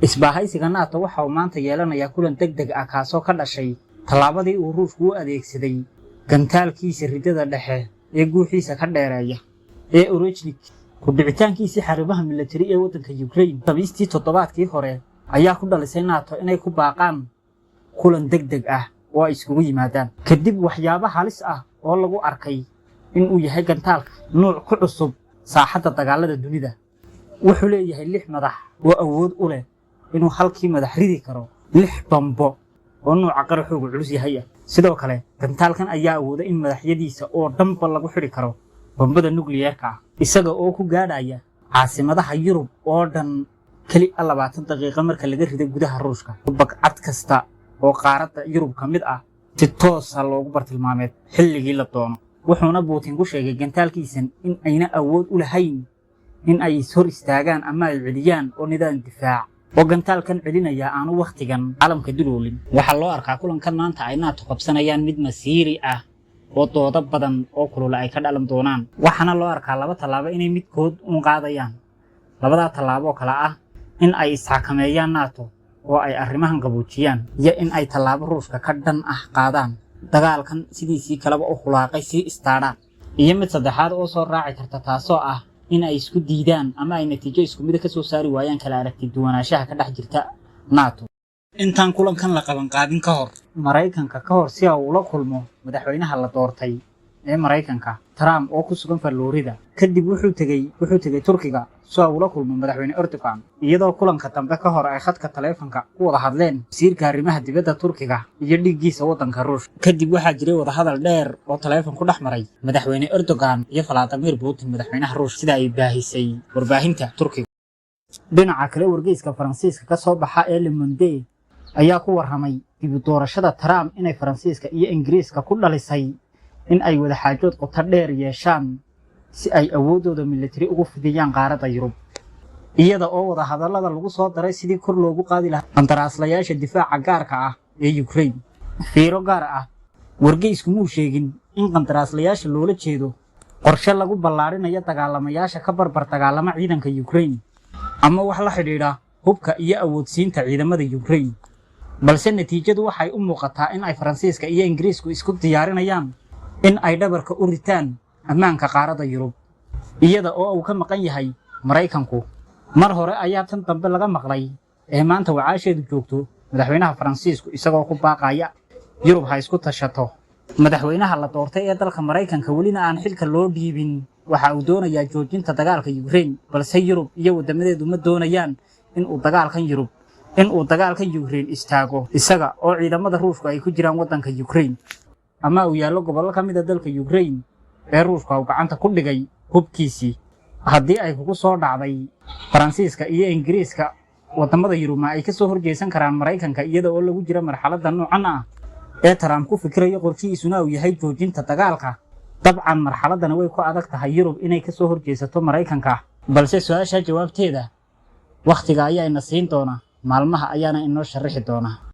isbahaysiga NATO waxa uu maanta yeelanayaa kulan degdeg ah kaasoo ka dhashay tallaabadii uu Ruushku u adeegsaday gantaalkiisa ridada dhexe ee guuxiisa ka dheereeya ee Orechnik ku dhicitaankiisii xaribaha military ee waddanka Ukraine. Tabiistii toddobaadkii hore ayaa ku dhalisay NATO inay ku baaqaan kulan degdeg ah oo ay iskugu yimaadaan kadib waxyaabo halis ah oo lagu arkay in uu yahay gantaalka nooc ku cusub saaxadda dagaalada dunida. wuxuu leeyahay 6 madax oo awood u leh inuu halkii madax ridi karo 6 bambo oo nooca qaraxoogu culus yahay. sidoo kale gantaalkan ayaa awooda in madaxyadiisa oo dhanba lagu xiri karo bombada nukliyeerka ah isaga oo ku gaadhaya caasimadaha Yurub oo dhan kali 20 daqiiqo marka laga rido gudaha Ruushka. bagcad kasta oo qaaradda Yurub ka mid ah si toos ah loogu bartilmaameed xilligii la doono. wuxuuna Putin ku sheegay gantaalkiisan in ayna awood u lahayn in ay hor istaagaan ama ay celiyaan oo nidaam difaac oo gantaalkan celinaya aanu waqtigan caalamka duloolin. waxaa loo arkaa kulankan maanta ay NATO qabsanayaan mid masiiri ah oo doodo badan oo kulul ay ka dhalan doonaan. waxaana loo arkaa laba tallaabo inay midkood u qaadayaan. labada tallaabo kala ah in ay isxakameeyaan NATO oo ay arrimahan qaboojiyaan iyo in ay tallaabo Ruushka ka dhan ah qaadaan dagaalkan sidiisii kalaba u khulaaqay si istaadhaan. iyo mid saddexaad oo soo raaci karta taasoo ah in ay isku diidaan ama ay natiijo isku mid ka soo saari waayaan kala aragti duwanaanshaha ka dhex jirta NATO. intaan kulankan la qaban qaadin ka hor Mareykanka ka hor si uu ula kulmo madaxweynaha la doortay ee Mareykanka Trump oo ku sugan Florida kadib wuxuu tagay Turkiga si uu ula kulmo madaxweyne Erdogan iyadoo kulanka dambe ka hor ay khadka taleefanka ku wada hadleen wasiirka arrimaha dibadda Turkiga iyo dhigiisa waddanka Ruushka. kadib waxaa jiray wada hadal dheer oo taleefan ku dhex maray madaxweyne Erdogan iyo Vladimir Putin madaxweynaha Ruushka sida ay baahisay warbaahinta Turkiga. dhinaca kale wargeyska Faransiiska ka soo baxa ee Le Monde ayaa ku warramay dib u doorashada Trump inay Faransiiska iyo Ingiriiska ku dhalisay in ay wada xaajood qoto dheer yeeshaan si ay awoodooda military ugu fidiyaan qaaradda Yurub iyada oo wada hadallada lagu soo daray sidii kor loogu qaadi lahaa qandaraaslayaasha difaaca gaarka ah ee Ukraine. fiiro gaar ah wargeysku muu sheegin in qandaraaslayaasha loola jeedo qorshe lagu ballaarinayo dagaalamayaasha ka barbar dagaalama ciidanka Ukraine ama wax la xidhiidha hubka iyo awoodsiinta ciidamada Ukraine, balse natiijadu waxay u muuqataa in ay Faransiiska iyo Ingiriisku isku diyaarinayaan in ay dhabarka u ritaan ammaanka qaaradda Yurub iyada oo uu ka maqan yahay Mareykanku. mar hore ayaa tan dambe laga maqlay ee maanta wacaasheedu joogto madaxweynaha Faransiisku isagoo ku baaqaya Yurub ha isku tashato. madaxweynaha la doortay ee dalka Mareykanka welina aan xilka loo dhiibin waxa uu doonayaa joojinta dagaalka Ukraine, balse Yurub iyo wadamadeedu ma doonayaan in uu dagaalkan Ukraine istaago isaga oo ciidamada Ruushka ay ku jiraan waddanka Ukraine ama uu yaalo gobol ka mid ah dalka Ukraine ee Ruushka uu gacanta ku dhigay hubkiisii. haddii ay kugu soo dhacday Faransiiska iyo Ingiriiska wadamada Yurub ay ka soo horjeesan karaan Mareykanka iyada oo lagu jira marxaladda noocan ah ee Trump ku fikirayo qorshihiisuna uu yahay joojinta dagaalka. dabcan marxaladdan way ku adag tahay Yurub inay ka soo horjeesato Mareykanka, balse su'aasha jawaabteeda waqtiga ayaa ina siin doona, maalmaha ayaana inoo sharixi doona.